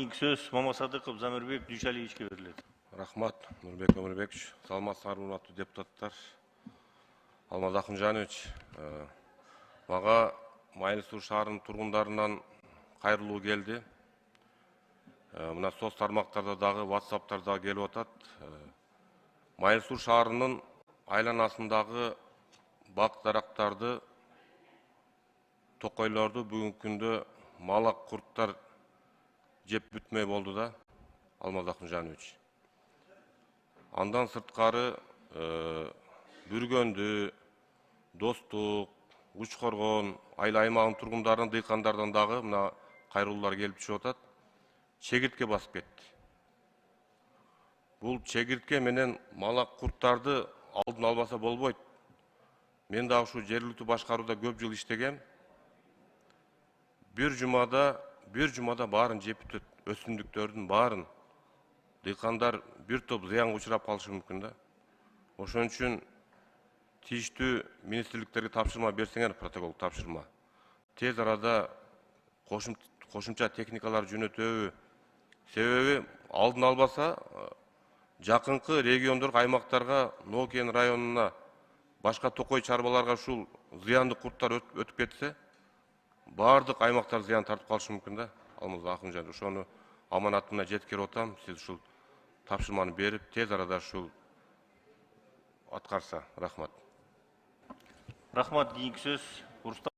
İlk söz Мамасадыков Замирбек Дүйшалиевичке берилет. Рахмат, Нурбек Өмірбекович. Саламатсыздар, урматтуу депутаттар. Алмаз Акынжанович, мага Майыл Суу шаарынын тургундарынан кайрылуу келди. Мына соц тармактарда дагы, WhatsApp'тарда келип атат. Майыл Суу шаарынын айланасындагы бак дарактарды, токойлорду бүгүнкү күндө малак курттар жеп бүтмөй болду да, Алмаз Акынжанович. Андан сырткары Бүргөндү, Достук, Учкоргон, айыл аймагынын тургундарынан, дыйкандардан дагы мына кайрылуулар келип түшүп атат. Чегиртке басып кетти. Бул чегиртке менен малак курттарды алдын албаса болбойт. Мен дагы ушу жергиликтүү башкарууда көп жыл иштегем. Bir жумада баарын жеп бүтөт, өсүмдүктөрдүн баарын. Дыйкандар бир топ зыянга учурап калышы мүмкүн да. Ошон үчүн тийиштүү министрликтерге тапшырма берсеңер, протокол тапшырма. Тез арада кошумча техникалар жөнөтөбү? Себеби алдын албаса жакынкы региондорго, аймактарга, Нокен районуна, башка токой чарбаларга ушул зыяндык курттар өтүп кетсе, баардык аймактар зыян тартып калышы мүмкүн да. Алмаз Акынжанович, ошону аманатына жеткирип атам. Сиз ушул тапшырманы берип, тез арада ушул аткарса. Рахмат. Рахмат. Кийинки сөз